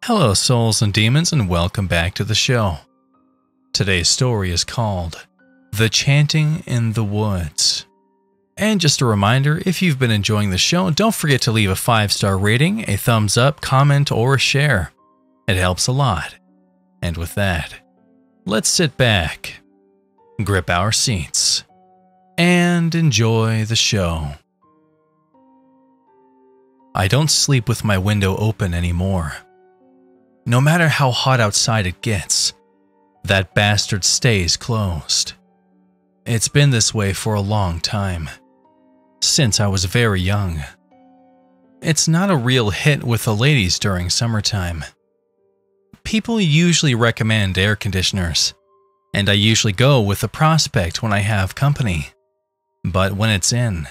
Hello souls and demons, and welcome back to the show. Today's story is called The Chanting in the Woods. And just a reminder, if you've been enjoying the show, don't forget to leave a 5-star rating, a thumbs up, comment, or a share. It helps a lot. And with that, let's sit back, grip our seats, and enjoy the show. I don't sleep with my window open anymore. No matter how hot outside it gets, that bastard stays closed. It's been this way for a long time, since I was very young. It's not a real hit with the ladies during summertime. People usually recommend air conditioners, and I usually go with the prospect when I have company. But when it's in,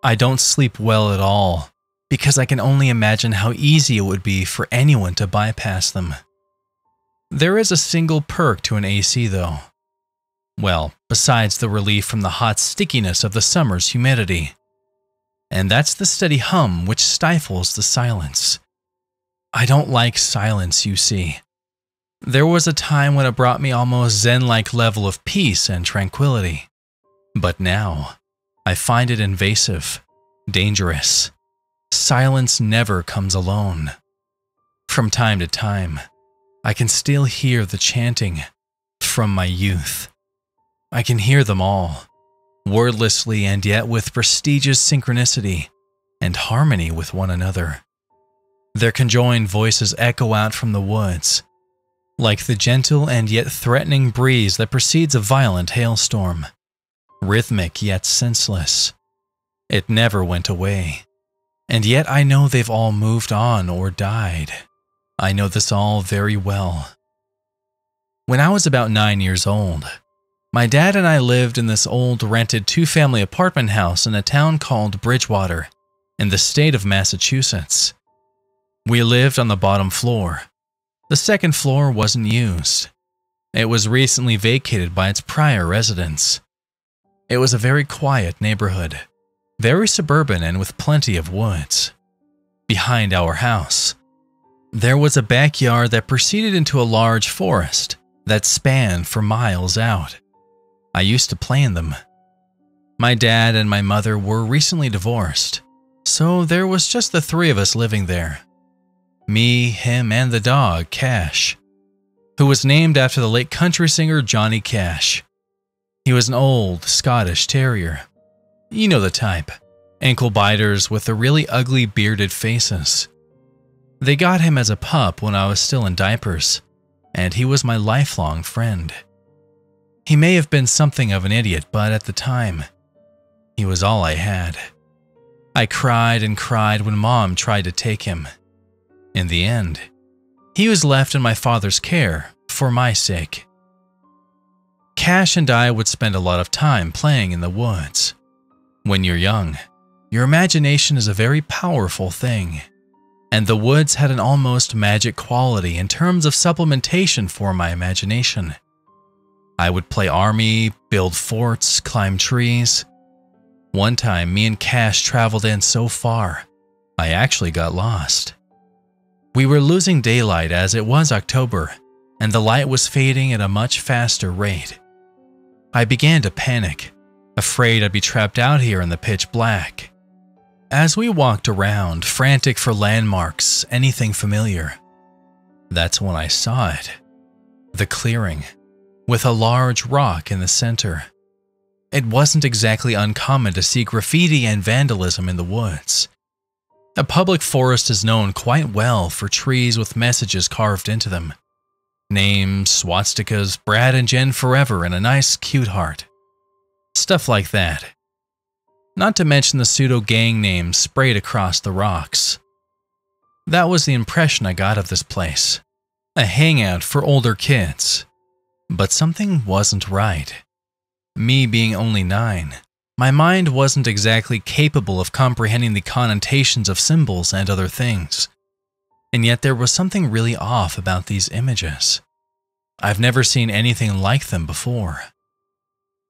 I don't sleep well at all, because I can only imagine how easy it would be for anyone to bypass them. There is a single perk to an AC though. Well, besides the relief from the hot stickiness of the summer's humidity. And that's the steady hum which stifles the silence. I don't like silence, you see. There was a time when it brought me almost zen-like level of peace and tranquility. But now, I find it invasive, dangerous. Silence never comes alone. From time to time, I can still hear the chanting from my youth. I can hear them all, wordlessly and yet with prestigious synchronicity and harmony with one another. Their conjoined voices echo out from the woods, like the gentle and yet threatening breeze that precedes a violent hailstorm, rhythmic yet senseless. It never went away. And yet I know they've all moved on or died. I know this all very well. When I was about 9 years old, my dad and I lived in this old rented 2-family apartment house in a town called Bridgewater, in the state of Massachusetts. We lived on the bottom floor. The second floor wasn't used. It was recently vacated by its prior residents. It was a very quiet neighborhood. Very suburban and with plenty of woods. Behind our house, there was a backyard that proceeded into a large forest that spanned for miles out. I used to play in them. My dad and my mother were recently divorced, so there was just the 3 of us living there. Me, him, and the dog, Cash, who was named after the late country singer Johnny Cash. He was an old Scottish terrier. You know the type, ankle biters with the really ugly bearded faces. They got him as a pup when I was still in diapers, and he was my lifelong friend. He may have been something of an idiot, but at the time, he was all I had. I cried and cried when Mom tried to take him. In the end, he was left in my father's care for my sake. Cash and I would spend a lot of time playing in the woods. When you're young, your imagination is a very powerful thing, and the woods had an almost magic quality in terms of supplementation for my imagination. I would play army, build forts, climb trees. One time, me and Cash traveled in so far, I actually got lost. We were losing daylight as it was October, and the light was fading at a much faster rate. I began to panic, afraid I'd be trapped out here in the pitch black. As we walked around, frantic for landmarks, anything familiar, that's when I saw it. The clearing, with a large rock in the center. It wasn't exactly uncommon to see graffiti and vandalism in the woods. A public forest is known quite well for trees with messages carved into them. Names, swastikas, Brad and Jen forever, and a nice cute heart. Stuff like that. Not to mention the pseudo-gang names sprayed across the rocks. That was the impression I got of this place. A hangout for older kids. But something wasn't right. Me being only 9, my mind wasn't exactly capable of comprehending the connotations of symbols and other things. And yet there was something really off about these images. I've never seen anything like them before.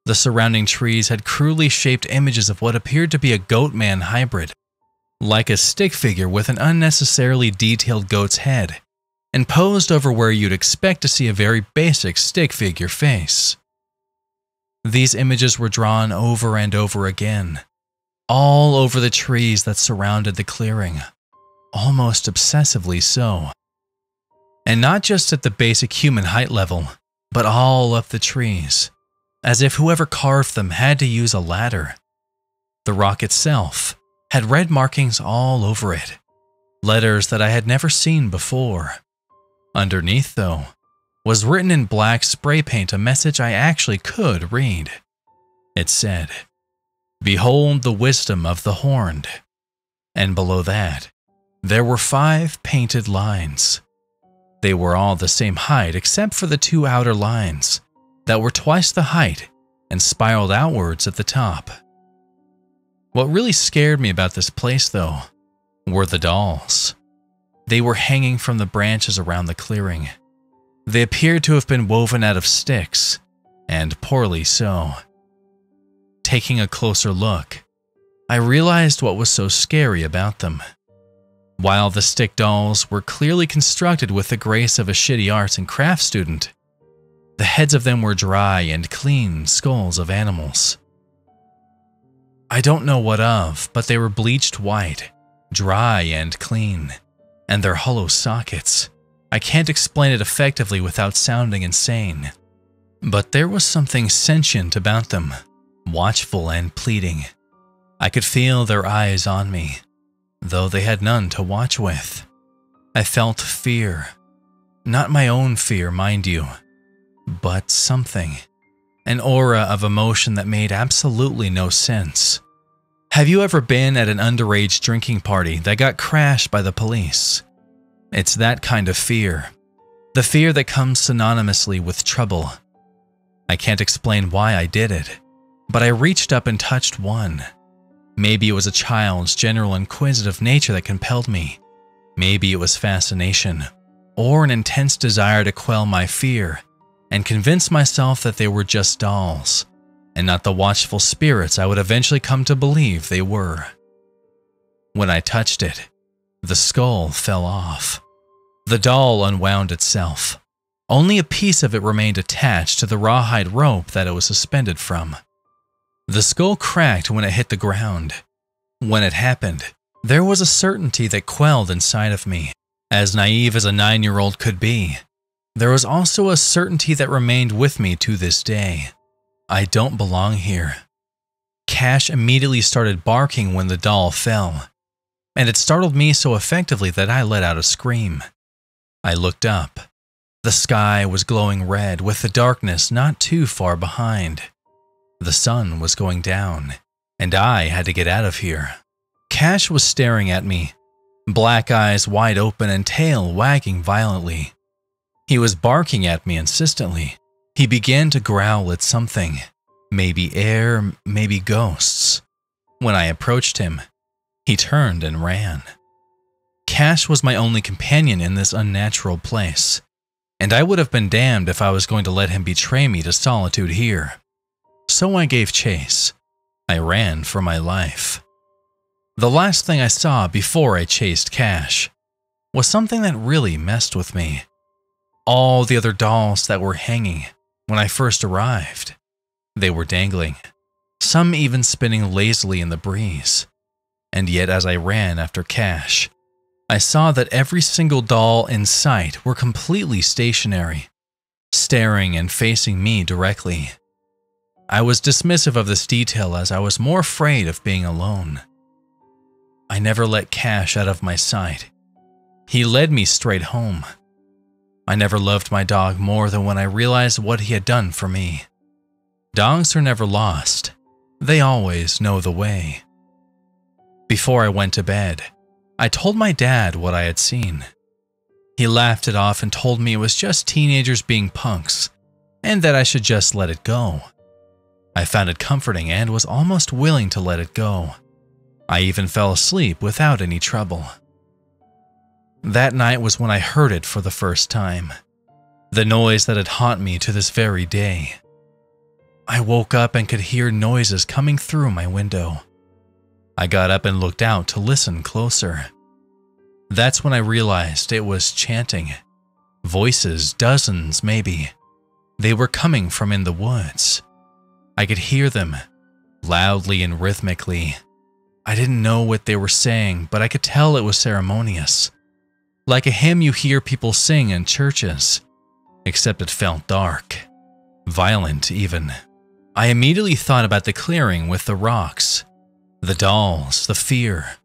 The surrounding trees had cruelly shaped images of what appeared to be a goat-man hybrid, like a stick figure with an unnecessarily detailed goat's head and posed over where you'd expect to see a very basic stick figure face. These images were drawn over and over again, all over the trees that surrounded the clearing, almost obsessively so. And not just at the basic human height level, but all up the trees, as if whoever carved them had to use a ladder. The rock itself had red markings all over it, letters that I had never seen before. Underneath, though, was written in black spray paint a message I actually could read. It said, "Behold the wisdom of the horned." And below that, there were 5 painted lines. They were all the same height except for the 2 outer lines that were twice the height and spiraled outwards at the top. What really scared me about this place, though, were the dolls. They were hanging from the branches around the clearing. They appeared to have been woven out of sticks, and poorly so. Taking a closer look, I realized what was so scary about them. While the stick dolls were clearly constructed with the grace of a shitty arts and crafts student, the heads of them were dry and clean skulls of animals. I don't know what of, but they were bleached white, dry and clean, and their hollow sockets. I can't explain it effectively without sounding insane, but there was something sentient about them, watchful and pleading. I could feel their eyes on me, though they had none to watch with. I felt fear. Not my own fear, mind you, but something. An aura of emotion that made absolutely no sense. Have you ever been at an underage drinking party that got crashed by the police? It's that kind of fear. The fear that comes synonymously with trouble. I can't explain why I did it, but I reached up and touched one. Maybe it was a child's general inquisitive nature that compelled me. Maybe it was fascination, or an intense desire to quell my fear and convince myself that they were just dolls, and not the watchful spirits I would eventually come to believe they were. When I touched it, the skull fell off. The doll unwound itself. Only a piece of it remained attached to the rawhide rope that it was suspended from. The skull cracked when it hit the ground. When it happened, there was a certainty that quelled inside of me. As naive as a 9-year-old could be, there was also a certainty that remained with me to this day. I don't belong here. Cash immediately started barking when the doll fell, and it startled me so effectively that I let out a scream. I looked up. The sky was glowing red with the darkness not too far behind. The sun was going down, and I had to get out of here. Cash was staring at me, black eyes wide open and tail wagging violently. He was barking at me insistently. He began to growl at something, maybe air, maybe ghosts. When I approached him, he turned and ran. Cash was my only companion in this unnatural place, and I would have been damned if I was going to let him betray me to solitude here. So I gave chase. I ran for my life. The last thing I saw before I chased Cash was something that really messed with me. All the other dolls that were hanging when I first arrived. They were dangling, some even spinning lazily in the breeze. And yet as I ran after Cash, I saw that every single doll in sight were completely stationary, staring and facing me directly. I was dismissive of this detail as I was more afraid of being alone. I never let Cash out of my sight. He led me straight home. I never loved my dog more than when I realized what he had done for me. Dogs are never lost. They always know the way. Before I went to bed, I told my dad what I had seen. He laughed it off and told me it was just teenagers being punks, and that I should just let it go. I found it comforting and was almost willing to let it go. I even fell asleep without any trouble. That night was when I heard it for the first time. The noise that had haunted me to this very day. I woke up and could hear noises coming through my window. I got up and looked out to listen closer. That's when I realized it was chanting. Voices, dozens maybe. They were coming from in the woods. I could hear them, loudly and rhythmically. I didn't know what they were saying, but I could tell it was ceremonious. Like a hymn you hear people sing in churches, except it felt dark, violent even. I immediately thought about the clearing with the rocks, the dolls, the fear.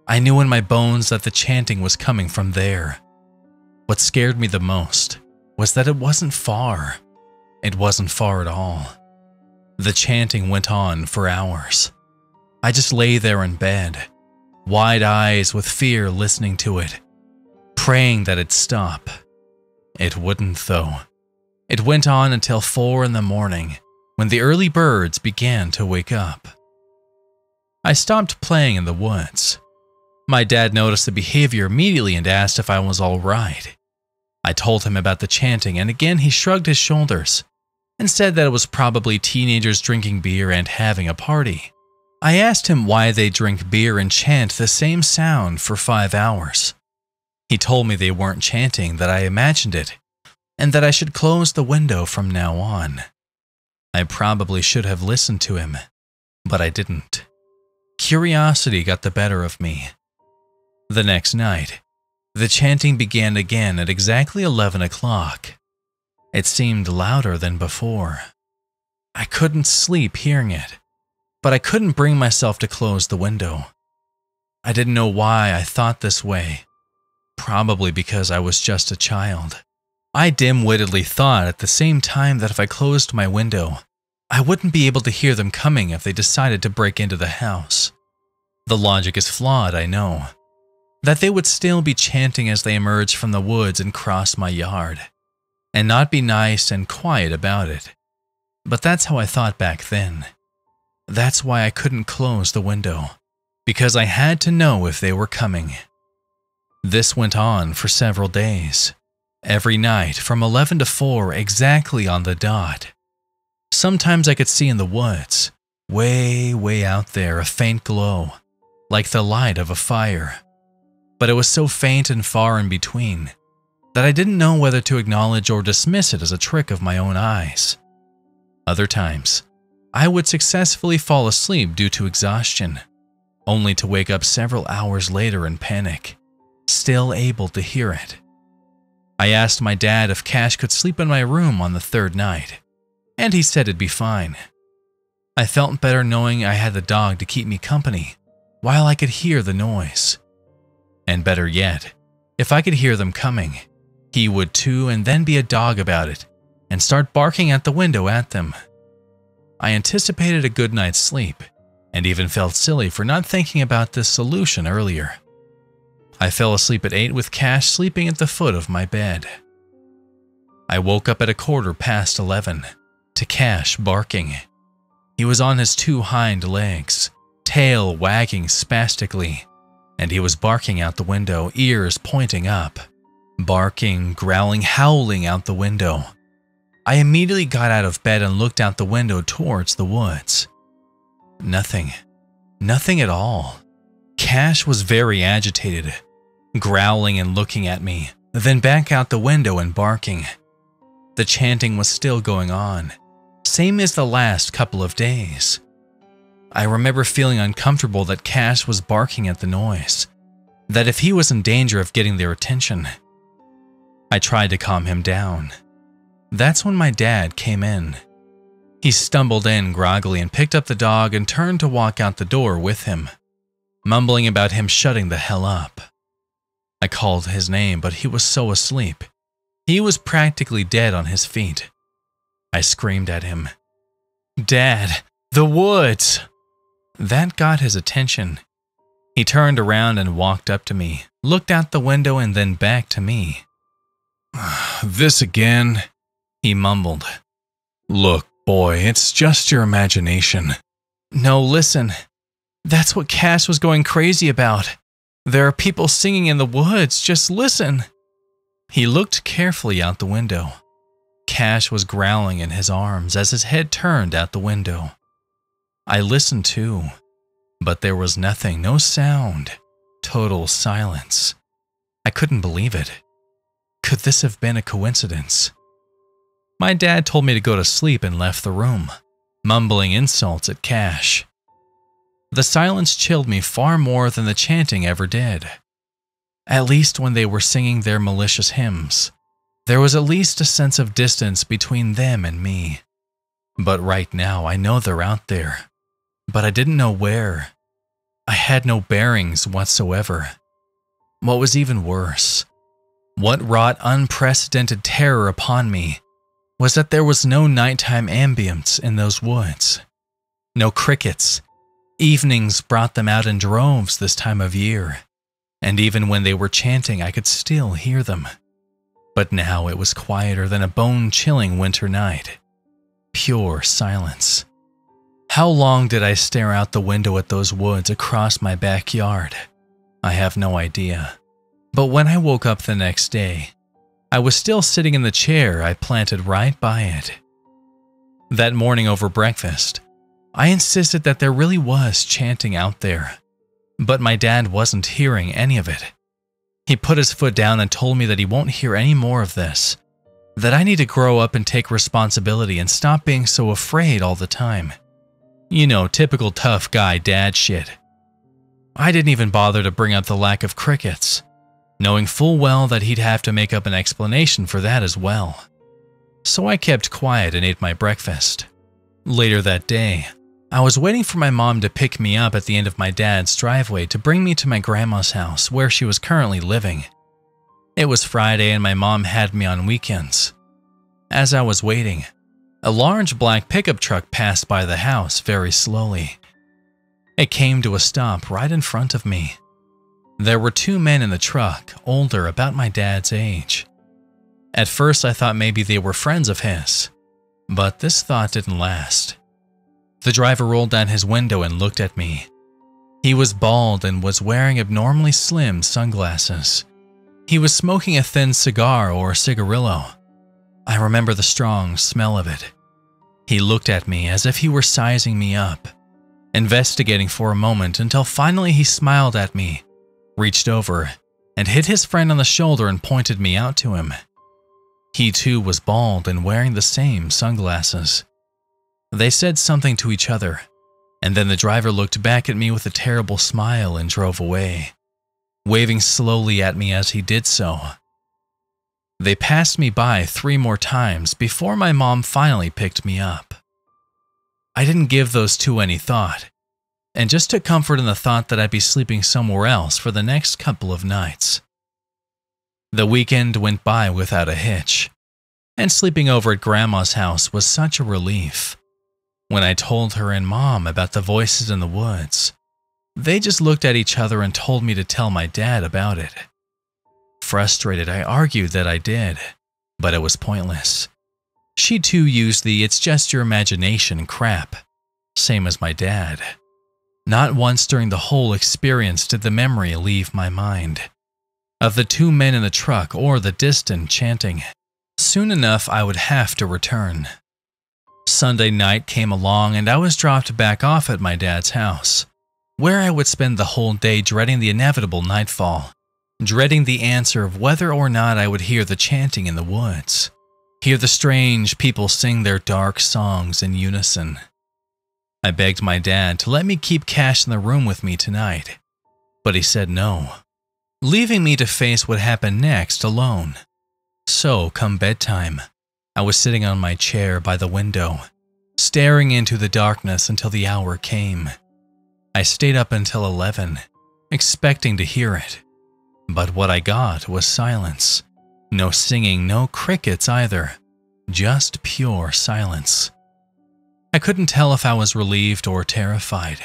I knew in my bones that the chanting was coming from there. What scared me the most was that it wasn't far. It wasn't far at all. The chanting went on for hours. I just lay there in bed, wide eyes with fear listening to it, praying that it'd stop. It wouldn't though. It went on until 4 in the morning, when the early birds began to wake up. I stopped playing in the woods. My dad noticed the behavior immediately and asked if I was all right. I told him about the chanting, and again he shrugged his shoulders and said that it was probably teenagers drinking beer and having a party. I asked him why they drink beer and chant the same sound for 5 hours. He told me they weren't chanting, that I imagined it, and that I should close the window from now on. I probably should have listened to him, but I didn't. Curiosity got the better of me. The next night, the chanting began again at exactly 11 o'clock. It seemed louder than before. I couldn't sleep hearing it, but I couldn't bring myself to close the window. I didn't know why I thought this way. Probably because I was just a child. I dim-wittedly thought at the same time that if I closed my window, I wouldn't be able to hear them coming if they decided to break into the house. The logic is flawed, I know. That they would still be chanting as they emerged from the woods and crossed my yard, and not be nice and quiet about it. But that's how I thought back then. That's why I couldn't close the window, because I had to know if they were coming. This went on for several days, every night from 11 to 4 exactly on the dot. Sometimes I could see in the woods, way out there, a faint glow, like the light of a fire. But it was so faint and far in between that I didn't know whether to acknowledge or dismiss it as a trick of my own eyes. Other times, I would successfully fall asleep due to exhaustion, only to wake up several hours later in panic, still able to hear it. I asked my dad if Cash could sleep in my room on the 3rd night, and he said it'd be fine. I felt better knowing I had the dog to keep me company while I could hear the noise. And better yet, if I could hear them coming, he would too, and then be a dog about it and start barking at the window at them. I anticipated a good night's sleep and even felt silly for not thinking about this solution earlier. I fell asleep at 8 with Cash sleeping at the foot of my bed. I woke up at 11:15 to Cash barking. He was on his 2 hind legs, tail wagging spastically, and he was barking out the window, ears pointing up. Barking, growling, howling out the window. I immediately got out of bed and looked out the window towards the woods. Nothing. Nothing at all. Cash was very agitated, growling and looking at me, then back out the window and barking. The chanting was still going on, same as the last couple of days. I remember feeling uncomfortable that Cash was barking at the noise, that if he was in danger of getting their attention. I tried to calm him down. That's when my dad came in. He stumbled in groggily and picked up the dog and turned to walk out the door with him, mumbling about him shutting the hell up. I called his name, but he was so asleep. He was practically dead on his feet. I screamed at him, "Dad, the woods!" That got his attention. He turned around and walked up to me, looked out the window and then back to me. "This again?" he mumbled. "Look, boy, it's just your imagination." "No, listen. That's what Cash was going crazy about. There are people singing in the woods. Just listen." He looked carefully out the window. Cash was growling in his arms as his head turned out the window. I listened too, but there was nothing, no sound, total silence. I couldn't believe it. Could this have been a coincidence? My dad told me to go to sleep and left the room, mumbling insults at Cash. The silence chilled me far more than the chanting ever did. At least when they were singing their malicious hymns, there was at least a sense of distance between them and me. But right now, I know they're out there, but I didn't know where. I had no bearings whatsoever. What was even worse, what wrought unprecedented terror upon me, was that there was no nighttime ambience in those woods. No crickets. Evenings brought them out in droves this time of year, and even when they were chanting, I could still hear them. But now it was quieter than a bone-chilling winter night. Pure silence. How long did I stare out the window at those woods across my backyard? I have no idea. But when I woke up the next day, I was still sitting in the chair I planted right by it. That morning over breakfast, I insisted that there really was chanting out there, but my dad wasn't hearing any of it. He put his foot down and told me that he won't hear any more of this, that I need to grow up and take responsibility and stop being so afraid all the time. You know, typical tough guy dad shit. I didn't even bother to bring up the lack of crickets, knowing full well that he'd have to make up an explanation for that as well. So I kept quiet and ate my breakfast. Later that day, I was waiting for my mom to pick me up at the end of my dad's driveway to bring me to my grandma's house where she was currently living. It was Friday and my mom had me on weekends. As I was waiting, a large black pickup truck passed by the house very slowly. It came to a stop right in front of me. There were two men in the truck, older, about my dad's age. At first I thought maybe they were friends of his, but this thought didn't last. The driver rolled down his window and looked at me. He was bald and was wearing abnormally slim sunglasses. He was smoking a thin cigar or cigarillo. I remember the strong smell of it. He looked at me as if he were sizing me up, investigating for a moment until finally he smiled at me, reached over, and hit his friend on the shoulder and pointed me out to him. He too was bald and wearing the same sunglasses. They said something to each other, and then the driver looked back at me with a terrible smile and drove away, waving slowly at me as he did so. They passed me by 3 more times before my mom finally picked me up. I didn't give those two any thought, and just took comfort in the thought that I'd be sleeping somewhere else for the next couple of nights. The weekend went by without a hitch, and sleeping over at Grandma's house was such a relief. When I told her and Mom about the voices in the woods, they just looked at each other and told me to tell my dad about it. Frustrated, I argued that I did, but it was pointless. She too used the "it's just your imagination" crap, same as my dad. Not once during the whole experience did the memory leave my mind of the two men in the truck or the distant chanting. Soon enough, I would have to return. Sunday night came along and I was dropped back off at my dad's house, where I would spend the whole day dreading the inevitable nightfall, dreading the answer of whether or not I would hear the chanting in the woods, hear the strange people sing their dark songs in unison. I begged my dad to let me keep Cash in the room with me tonight, but he said no, leaving me to face what happened next alone. So, come bedtime, I was sitting on my chair by the window, staring into the darkness until the hour came. I stayed up until 11, expecting to hear it, but what I got was silence. No singing, no crickets either, just pure silence. I couldn't tell if I was relieved or terrified.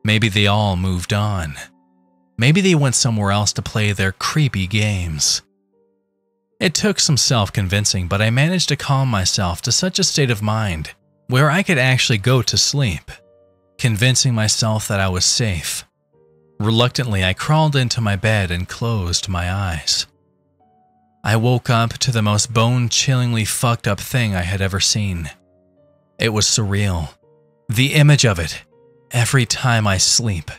Maybe they all moved on. Maybe they went somewhere else to play their creepy games. It took some self-convincing, but I managed to calm myself to such a state of mind where I could actually go to sleep, convincing myself that I was safe. Reluctantly, I crawled into my bed and closed my eyes. I woke up to the most bone-chillingly fucked up thing I had ever seen. It was surreal. The image of it, every time I sleep.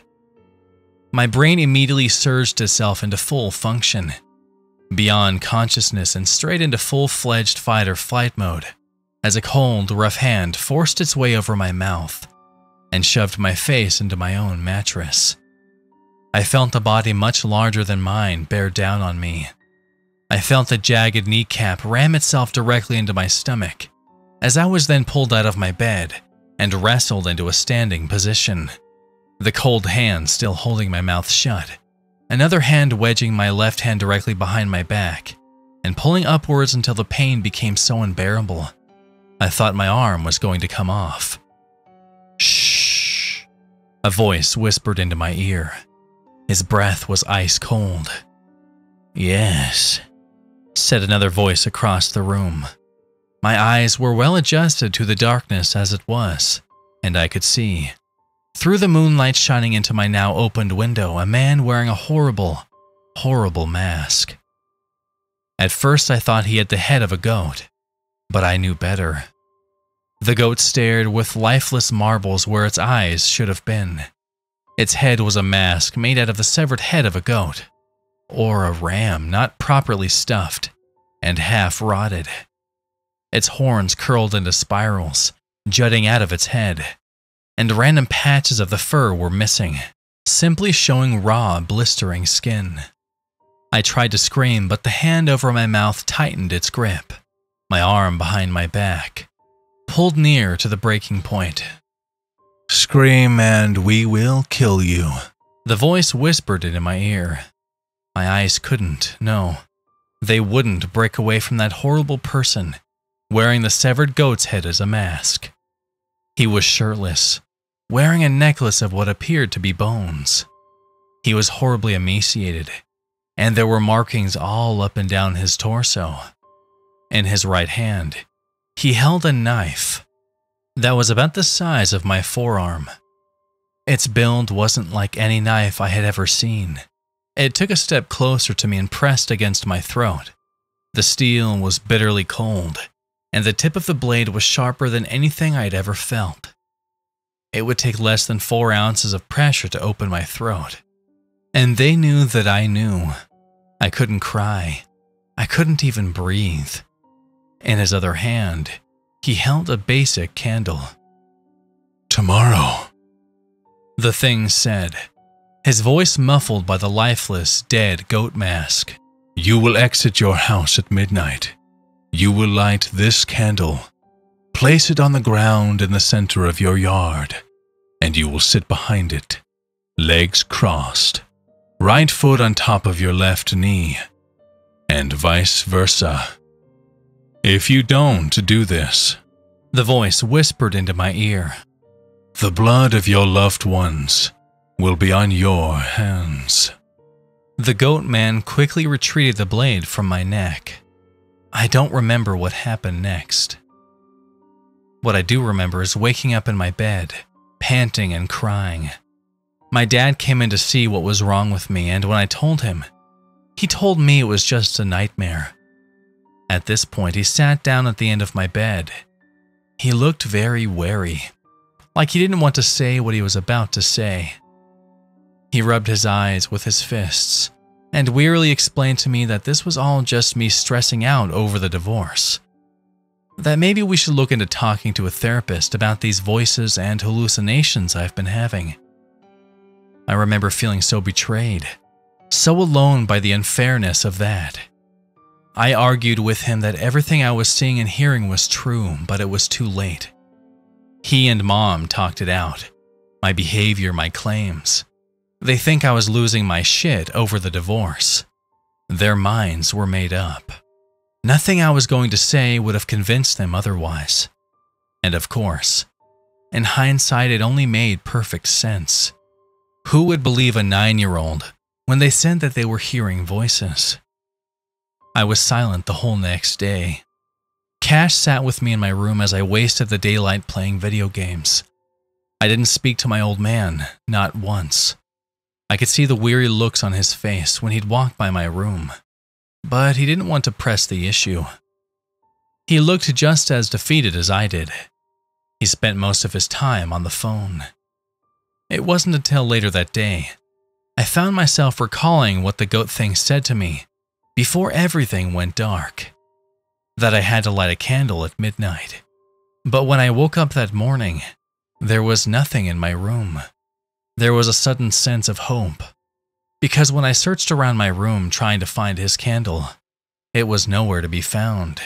My brain immediately surged itself into full function. beyond consciousness and straight into full-fledged fight-or-flight mode, as a cold, rough hand forced its way over my mouth and shoved my face into my own mattress. I felt a body much larger than mine bear down on me. I felt a jagged kneecap ram itself directly into my stomach, as I was then pulled out of my bed and wrestled into a standing position, the cold hand still holding my mouth shut, another hand wedging my left hand directly behind my back and pulling upwards until the pain became so unbearable. I thought my arm was going to come off. "Shh," a voice whispered into my ear. His breath was ice cold. "Yes," said another voice across the room. My eyes were well adjusted to the darkness as it was, and I could see, through the moonlight shining into my now opened window, a man wearing a horrible, horrible mask. At first I thought he had the head of a goat, but I knew better. The goat stared with lifeless marbles where its eyes should have been. Its head was a mask made out of the severed head of a goat, or a ram not properly stuffed and half rotted. Its horns curled into spirals, jutting out of its head, and random patches of the fur were missing, simply showing raw, blistering skin. I tried to scream, but the hand over my mouth tightened its grip. My arm behind my back pulled near to the breaking point. "Scream and we will kill you," the voice whispered into my ear. My eyes couldn't, no, they wouldn't break away from that horrible person wearing the severed goat's head as a mask. He was shirtless, wearing a necklace of what appeared to be bones. He was horribly emaciated, and there were markings all up and down his torso. In his right hand, he held a knife that was about the size of my forearm. Its build wasn't like any knife I had ever seen. It took a step closer to me and pressed against my throat. The steel was bitterly cold, and the tip of the blade was sharper than anything I had ever felt. It would take less than 4 ounces of pressure to open my throat. And they knew that I knew. I couldn't cry. I couldn't even breathe. In his other hand, he held a basic candle. "Tomorrow," the thing said, his voice muffled by the lifeless, dead goat mask. "You will exit your house at midnight. You will light this candle, place it on the ground in the center of your yard, and you will sit behind it, legs crossed, right foot on top of your left knee, and vice versa. If you don't do this," the voice whispered into my ear, "the blood of your loved ones will be on your hands." The goat man quickly retreated the blade from my neck. I don't remember what happened next. What I do remember is waking up in my bed, panting and crying. My dad came in to see what was wrong with me, and when I told him, he told me it was just a nightmare. At this point, he sat down at the end of my bed. He looked very wary, like he didn't want to say what he was about to say. He rubbed his eyes with his fists and wearily explained to me that this was all just me stressing out over the divorce. That maybe we should look into talking to a therapist about these voices and hallucinations I've been having. I remember feeling so betrayed, so alone by the unfairness of that. I argued with him that everything I was seeing and hearing was true, but it was too late. He and Mom talked it out. My behavior, my claims. They think I was losing my shit over the divorce. Their minds were made up. Nothing I was going to say would have convinced them otherwise. And of course, in hindsight, it only made perfect sense. Who would believe a 9-year-old when they said that they were hearing voices? I was silent the whole next day. Cash sat with me in my room as I wasted the daylight playing video games. I didn't speak to my old man, not once. I could see the weary looks on his face when he'd walk by my room, but he didn't want to press the issue. He looked just as defeated as I did. He spent most of his time on the phone. It wasn't until later that day I found myself recalling what the goat thing said to me before everything went dark, that I had to light a candle at midnight. But when I woke up that morning, there was nothing in my room. There was a sudden sense of hope, because when I searched around my room trying to find his candle, it was nowhere to be found.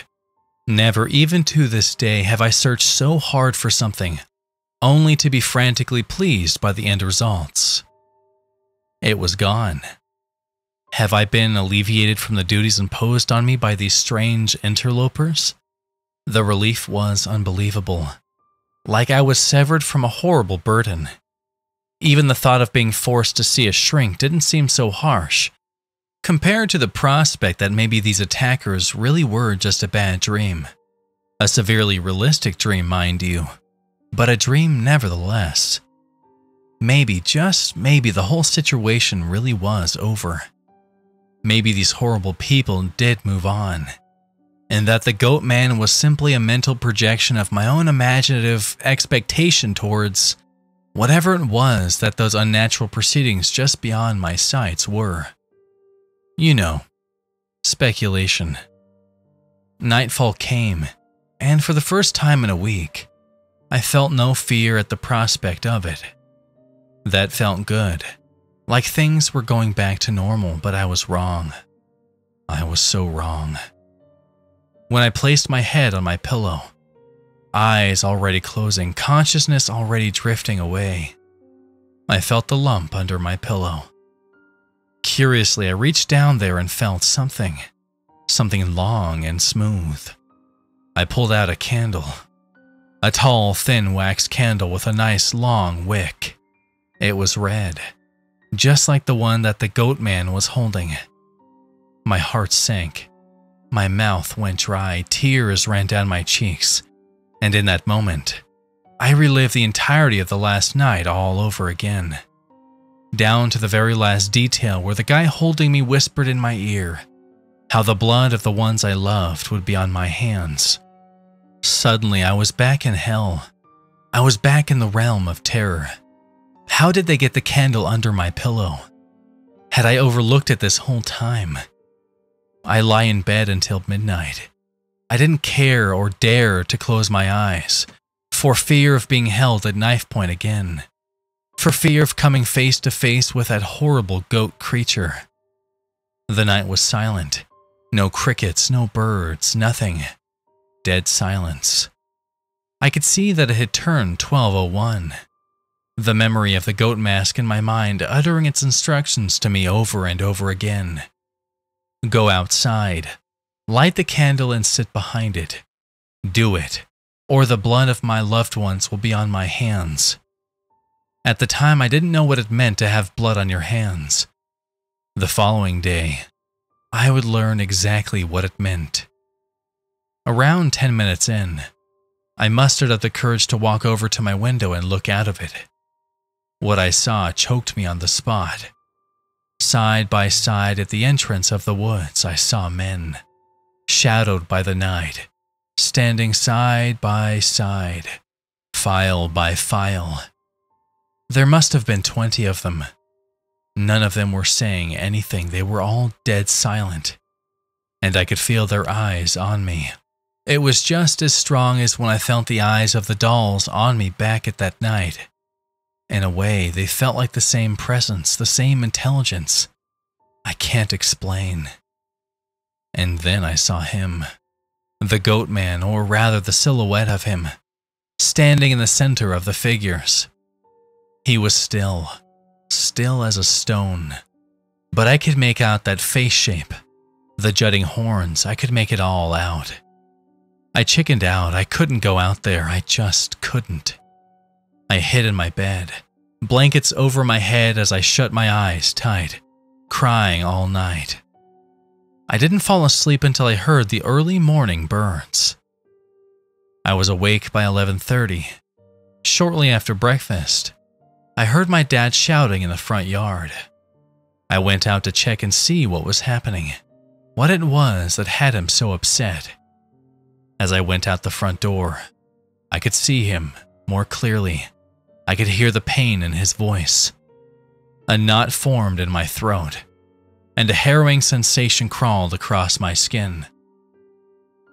Never, even to this day, have I searched so hard for something, only to be frantically pleased by the end results. It was gone. Have I been alleviated from the duties imposed on me by these strange interlopers? The relief was unbelievable, like I was severed from a horrible burden. Even the thought of being forced to see a shrink didn't seem so harsh, compared to the prospect that maybe these attackers really were just a bad dream. A severely realistic dream, mind you, but a dream nevertheless. Maybe, just maybe, the whole situation really was over. Maybe these horrible people did move on, and that the goat man was simply a mental projection of my own imaginative expectation towards whatever it was that those unnatural proceedings just beyond my sights were. You know, speculation. Nightfall came, and for the first time in a week, I felt no fear at the prospect of it. That felt good, like things were going back to normal, but I was wrong. I was so wrong. When I placed my head on my pillow, eyes already closing, consciousness already drifting away, I felt the lump under my pillow. Curiously, I reached down there and felt something long and smooth. I pulled out a candle, a tall, thin wax candle with a nice long wick. It was red, just like the one that the goat man was holding. My heart sank. My mouth went dry, tears ran down my cheeks, and in that moment, I relived the entirety of the last night all over again. Down to the very last detail where the guy holding me whispered in my ear how the blood of the ones I loved would be on my hands. Suddenly, I was back in hell. I was back in the realm of terror. How did they get the candle under my pillow? Had I overlooked it this whole time? I lie in bed until midnight. I didn't care or dare to close my eyes, for fear of being held at knife point again, for fear of coming face to face with that horrible goat creature. The night was silent. No crickets, no birds, nothing. Dead silence. I could see that it had turned 12:01. The memory of the goat mask in my mind uttering its instructions to me over and over again. Go outside, light the candle and sit behind it. Do it, or the blood of my loved ones will be on my hands. At the time, I didn't know what it meant to have blood on your hands. The following day, I would learn exactly what it meant. Around 10 minutes in, I mustered up the courage to walk over to my window and look out of it. What I saw choked me on the spot. Side by side at the entrance of the woods, I saw men, shadowed by the night, standing side by side, file by file. There must have been 20 of them. None of them were saying anything. They were all dead silent, and I could feel their eyes on me. It was just as strong as when I felt the eyes of the dolls on me back at that night. In a way, they felt like the same presence, the same intelligence. I can't explain. And then I saw him, the goat man, or rather the silhouette of him, standing in the center of the figures. He was still as a stone, but I could make out that face shape, the jutting horns. I could make it all out. I chickened out. I couldn't go out there. I just couldn't. I hid in my bed, blankets over my head as I shut my eyes tight, crying all night. I didn't fall asleep until I heard the early morning birds. I was awake by 11:30. Shortly after breakfast, I heard my dad shouting in the front yard. I went out to check and see what was happening, what it was that had him so upset. As I went out the front door, I could see him more clearly. I could hear the pain in his voice. A knot formed in my throat. and a harrowing sensation crawled across my skin.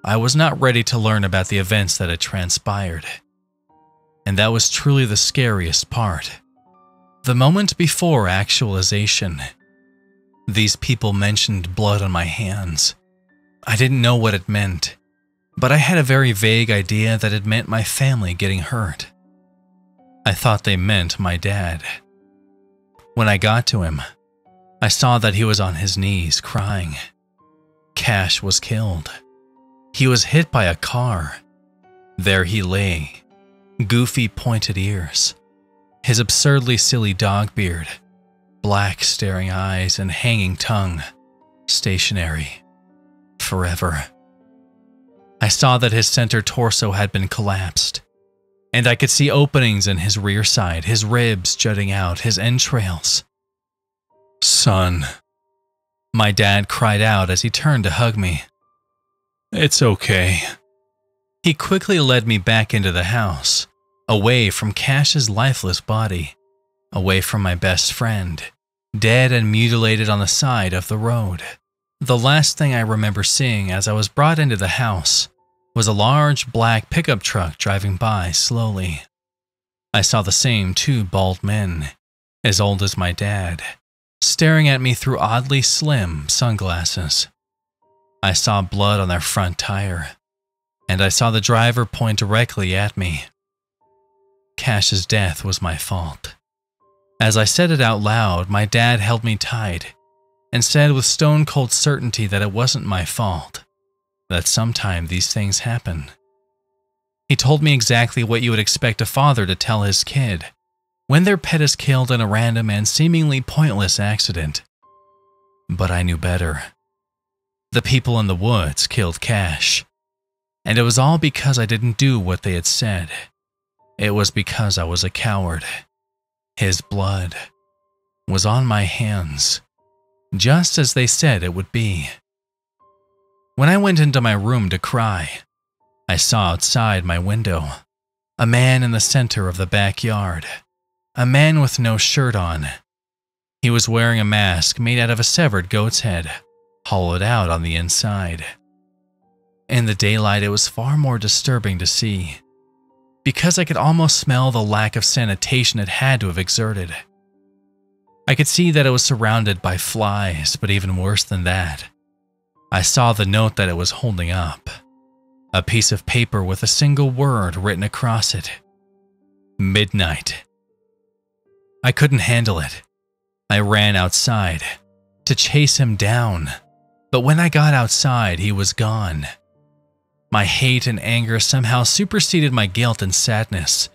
I was not ready to learn about the events that had transpired, and that was truly the scariest part. The moment before actualization, these people mentioned blood on my hands. I didn't know what it meant, but I had a very vague idea that it meant my family getting hurt. I thought they meant my dad. When I got to him, I saw that he was on his knees crying. Cash was killed. He was hit by a car. There he lay, goofy pointed ears, his absurdly silly dog beard, black staring eyes and hanging tongue, stationary, forever. I saw that his center torso had been collapsed, and I could see openings in his rear side, his ribs jutting out, his entrails. "Son," my dad cried out as he turned to hug me. "It's okay." He quickly led me back into the house, away from Cash's lifeless body, away from my best friend, dead and mutilated on the side of the road. The last thing I remember seeing as I was brought into the house was a large black pickup truck driving by slowly. I saw the same two bald men, as old as my dad, staring at me through oddly slim sunglasses. I saw blood on their front tire, and I saw the driver point directly at me. Cash's death was my fault. As I said it out loud, my dad held me tight and said with stone-cold certainty that it wasn't my fault, that sometime these things happen. He told me exactly what you would expect a father to tell his kid when their pet is killed in a random and seemingly pointless accident. But I knew better. The people in the woods killed Cash, and it was all because I didn't do what they had said. It was because I was a coward. His blood was on my hands, just as they said it would be. When I went into my room to cry, I saw outside my window a man in the center of the backyard, a man with no shirt on. He was wearing a mask made out of a severed goat's head, hollowed out on the inside. In the daylight, it was far more disturbing to see, because I could almost smell the lack of sanitation it had to have exerted. I could see that it was surrounded by flies, but even worse than that, I saw the note that it was holding up. A piece of paper with a single word written across it. Midnight. I couldn't handle it. I ran outside to chase him down, but when I got outside, he was gone. My hate and anger somehow superseded my guilt and sadness,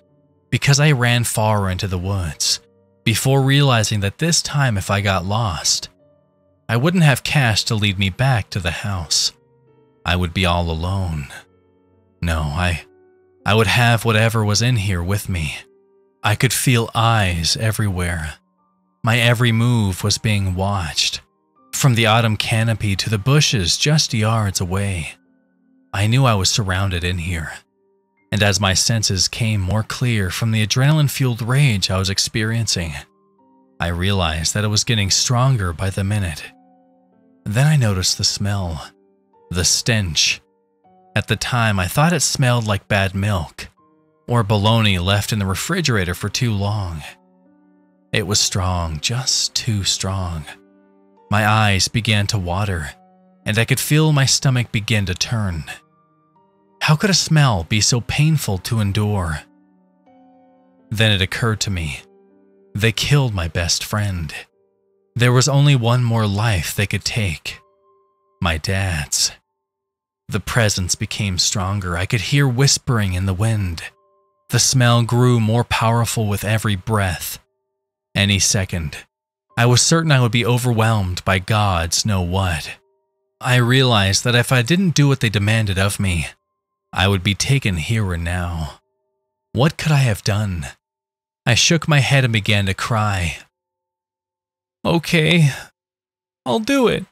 because I ran far into the woods, before realizing that this time if I got lost, I wouldn't have Cash to lead me back to the house. I would be all alone. No, I would have whatever was in here with me. I could feel eyes everywhere. My every move was being watched, from the autumn canopy to the bushes just yards away. I knew I was surrounded in here, and as my senses came more clear from the adrenaline-fueled rage I was experiencing, I realized that it was getting stronger by the minute. Then I noticed the smell, the stench. At the time, I thought it smelled like bad milk, or bologna left in the refrigerator for too long. It was strong, just too strong. My eyes began to water, and I could feel my stomach begin to turn. How could a smell be so painful to endure? Then it occurred to me. They killed my best friend. There was only one more life they could take. My dad's. The presence became stronger. I could hear whispering in the wind. The smell grew more powerful with every breath. Any second, I was certain I would be overwhelmed by God's know what. I realized that if I didn't do what they demanded of me, I would be taken here and now. What could I have done? I shook my head and began to cry. Okay, I'll do it.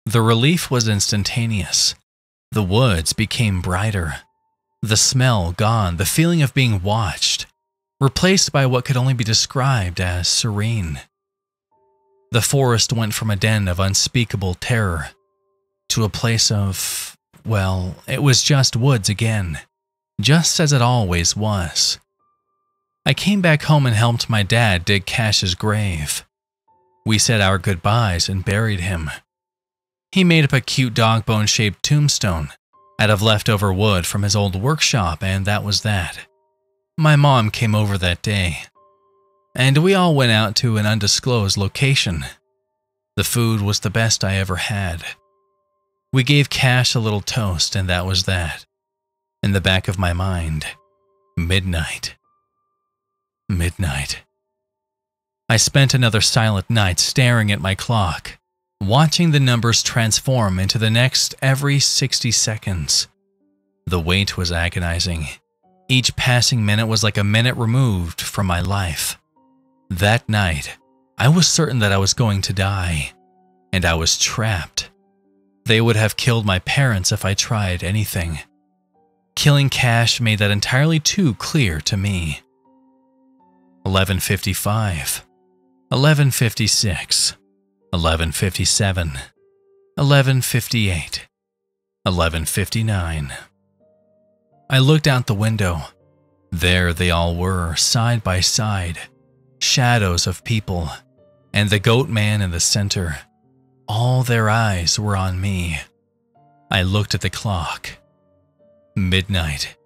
The relief was instantaneous. The woods became brighter. The smell gone, the feeling of being watched, replaced by what could only be described as serene. The forest went from a den of unspeakable terror to a place of, well, it was just woods again, just as it always was. I came back home and helped my dad dig Cash's grave. We said our goodbyes and buried him. He made up a cute dog bone-shaped tombstone out of leftover wood from his old workshop, and that was that. My mom came over that day, and we all went out to an undisclosed location. The food was the best I ever had. We gave Cash a little toast, and that was that. In the back of my mind, midnight. Midnight. I spent another silent night staring at my clock, watching the numbers transform into the next every 60 seconds. The wait was agonizing. Each passing minute was like a minute removed from my life. That night, I was certain that I was going to die, and I was trapped. They would have killed my parents if I tried anything. Killing Cash made that entirely too clear to me. 11:55, 11:56, 11:57, 11:58, 11:59. I looked out the window. There they all were, side by side, shadows of people, and the goat man in the center. All their eyes were on me. I looked at the clock. Midnight.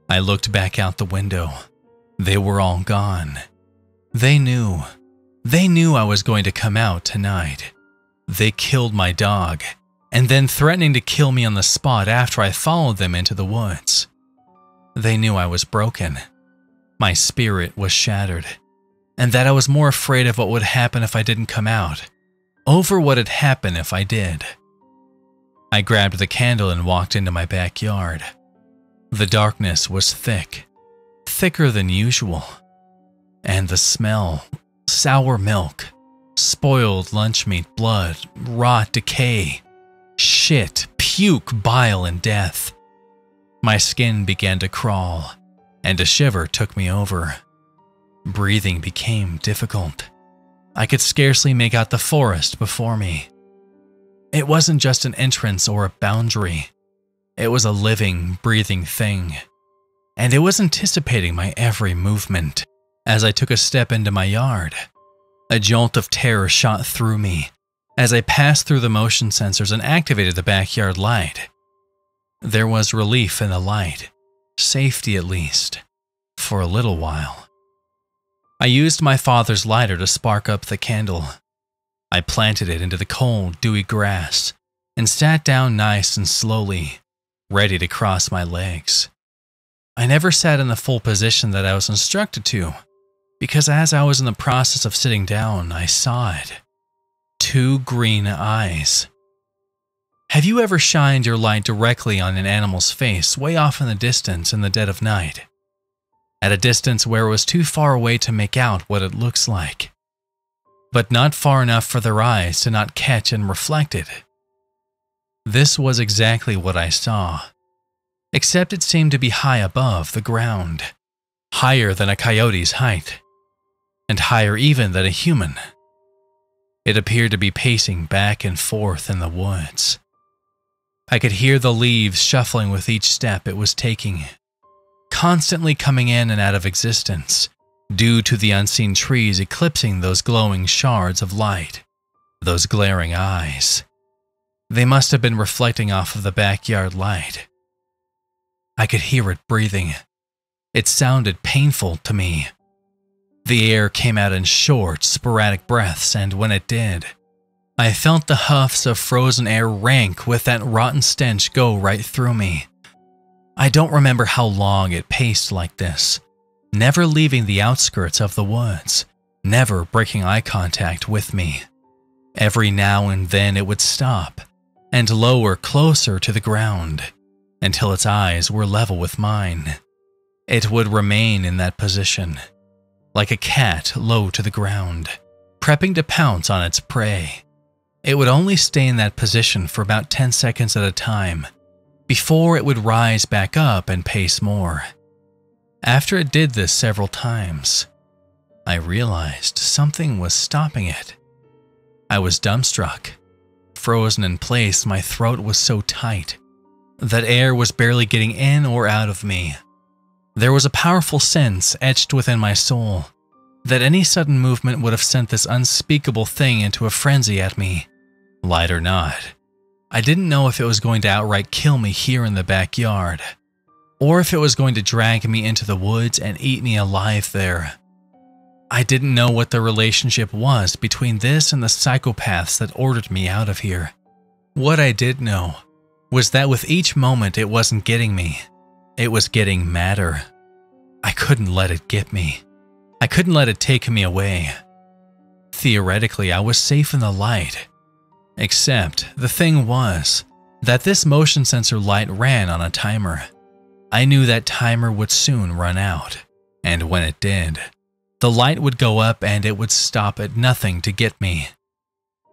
I looked back out the window. They were all gone. They knew I was going to come out tonight. They killed my dog, and then threatening to kill me on the spot after I followed them into the woods. They knew I was broken. My spirit was shattered, and that I was more afraid of what would happen if I didn't come out, over what had happened if I did. I grabbed the candle and walked into my backyard. The darkness was thick, thicker than usual, and the smell, sour milk, spoiled lunch meat, blood, rot, decay, shit, puke, bile, and death. My skin began to crawl, and a shiver took me over. Breathing became difficult. I could scarcely make out the forest before me. It wasn't just an entrance or a boundary. It was a living, breathing thing, and it was anticipating my every movement. As I took a step into my yard, a jolt of terror shot through me as I passed through the motion sensors and activated the backyard light. There was relief in the light, safety at least, for a little while. I used my father's lighter to spark up the candle. I planted it into the cold, dewy grass and sat down nice and slowly, ready to cross my legs. I never sat in the full position that I was instructed to, because as I was in the process of sitting down, I saw it. 2 green eyes. Have you ever shined your light directly on an animal's face way off in the distance in the dead of night? At a distance where it was too far away to make out what it looks like, but not far enough for their eyes to not catch and reflect it. This was exactly what I saw, except it seemed to be high above the ground, higher than a coyote's height, and higher even than a human. It appeared to be pacing back and forth in the woods. I could hear the leaves shuffling with each step it was taking, constantly coming in and out of existence, due to the unseen trees eclipsing those glowing shards of light, those glaring eyes. They must have been reflecting off of the backyard light. I could hear it breathing. It sounded painful to me. The air came out in short, sporadic breaths, and when it did, I felt the huffs of frozen air rank with that rotten stench go right through me. I don't remember how long it paced like this, never leaving the outskirts of the woods, never breaking eye contact with me. Every now and then it would stop and lower closer to the ground until its eyes were level with mine. It would remain in that position, like a cat low to the ground, prepping to pounce on its prey. It would only stay in that position for about 10 seconds at a time, before it would rise back up and pace more. After it did this several times, I realized something was stopping it. I was dumbstruck. Frozen in place, my throat was so tight that air was barely getting in or out of me. There was a powerful sense etched within my soul that any sudden movement would have sent this unspeakable thing into a frenzy at me, light or not. I didn't know if it was going to outright kill me here in the backyard, or if it was going to drag me into the woods and eat me alive there. I didn't know what the relationship was between this and the psychopaths that ordered me out of here. What I did know was that with each moment it wasn't getting me, it was getting madder. I couldn't let it get me. I couldn't let it take me away. Theoretically, I was safe in the light. Except, the thing was that this motion sensor light ran on a timer. I knew that timer would soon run out, and when it did, the light would go up and it would stop at nothing to get me.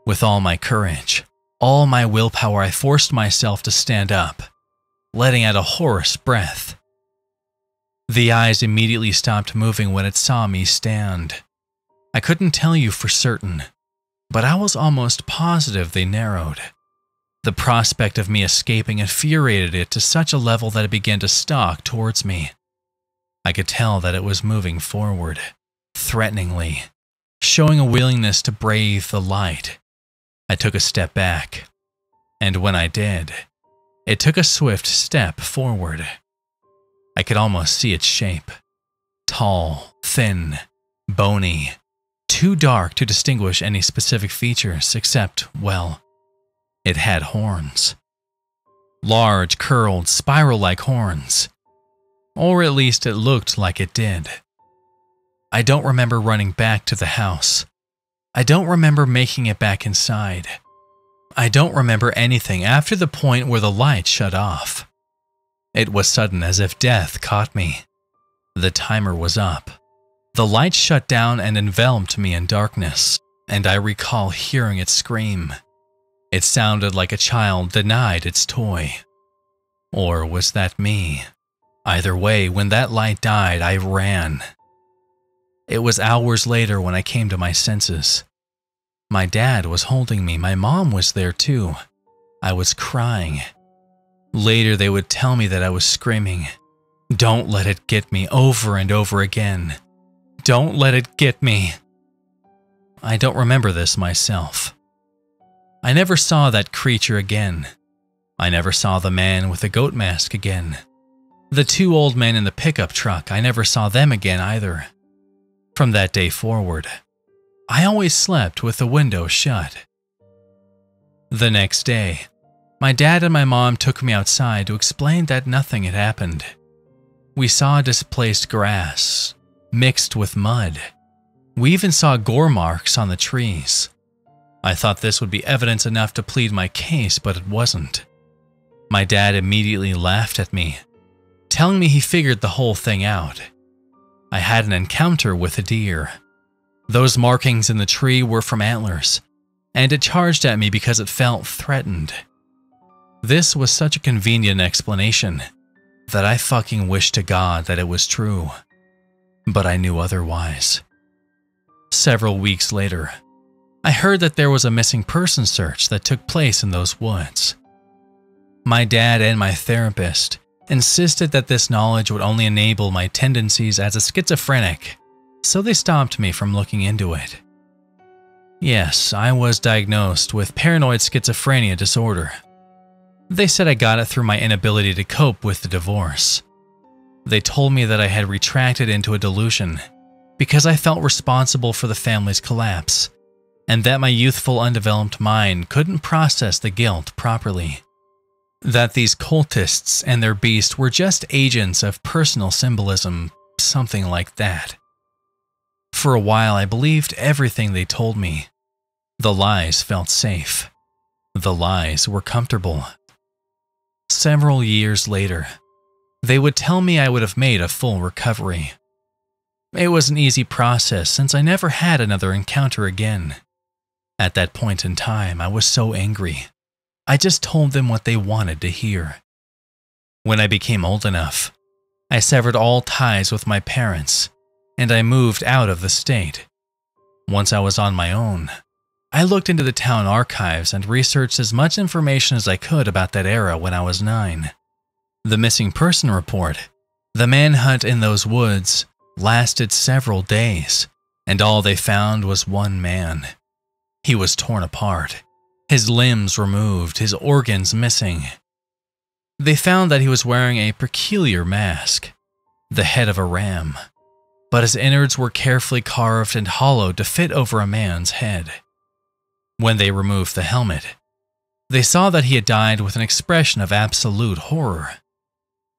With all my courage, all my willpower, I forced myself to stand up, letting out a hoarse breath. The eyes immediately stopped moving when it saw me stand. I couldn't tell you for certain, but I was almost positive they narrowed. The prospect of me escaping infuriated it to such a level that it began to stalk towards me. I could tell that it was moving forward, threateningly, showing a willingness to brave the light. I took a step back, and when I did, it took a swift step forward. I could almost see its shape. Tall, thin, bony, too dark to distinguish any specific features except, well, it had horns. Large, curled, spiral-like horns. Or at least it looked like it did. I don't remember running back to the house. I don't remember making it back inside. I don't remember anything after the point where the light shut off. It was sudden, as if death caught me. The timer was up. The light shut down and enveloped me in darkness, and I recall hearing it scream. It sounded like a child denied its toy. Or was that me? Either way, when that light died, I ran. It was hours later when I came to my senses. My dad was holding me. My mom was there too. I was crying. Later, they would tell me that I was screaming, "Don't let it get me," over and over again. "Don't let it get me." I don't remember this myself. I never saw that creature again. I never saw the man with the goat mask again. The two old men in the pickup truck, I never saw them again either. From that day forward, I always slept with the window shut. The next day, my dad and my mom took me outside to explain that nothing had happened. We saw displaced grass, mixed with mud. We even saw gore marks on the trees. I thought this would be evidence enough to plead my case, but it wasn't. My dad immediately laughed at me, telling me he figured the whole thing out. I had an encounter with a deer. Those markings in the tree were from antlers, and it charged at me because it felt threatened. This was such a convenient explanation that I fucking wished to God that it was true. But I knew otherwise. Several weeks later, I heard that there was a missing person search that took place in those woods. My dad and my therapist insisted that this knowledge would only enable my tendencies as a schizophrenic, so they stopped me from looking into it. Yes, I was diagnosed with paranoid schizophrenia disorder. They said I got it through my inability to cope with the divorce. They told me that I had retracted into a delusion because I felt responsible for the family's collapse, and that my youthful, undeveloped mind couldn't process the guilt properly. That these cultists and their beast were just agents of personal symbolism, something like that. For a while, I believed everything they told me. The lies felt safe. The lies were comfortable. Several years later, they would tell me I would have made a full recovery. It was an easy process since I never had another encounter again. At that point in time, I was so angry. I just told them what they wanted to hear. When I became old enough, I severed all ties with my parents, and I moved out of the state. Once I was on my own, I looked into the town archives and researched as much information as I could about that era when I was 9. The missing person report, the manhunt in those woods, lasted several days, and all they found was one man. He was torn apart, his limbs removed, his organs missing. They found that he was wearing a peculiar mask, the head of a ram, but his innards were carefully carved and hollowed to fit over a man's head. When they removed the helmet, they saw that he had died with an expression of absolute horror.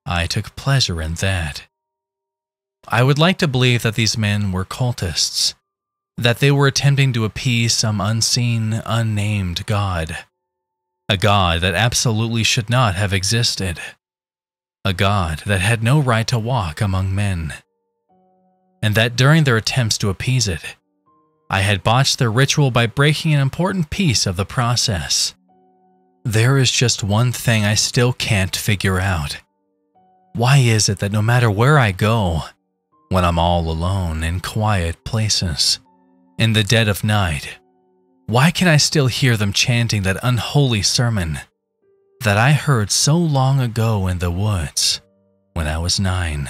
I took pleasure in that. I would like to believe that these men were cultists, that they were attempting to appease some unseen, unnamed god. A god that absolutely should not have existed. A god that had no right to walk among men. And that during their attempts to appease it, I had botched their ritual by breaking an important piece of the process. There is just one thing I still can't figure out. Why is it that no matter where I go, when I'm all alone in quiet places, in the dead of night, why can I still hear them chanting that unholy sermon that I heard so long ago in the woods when I was 9?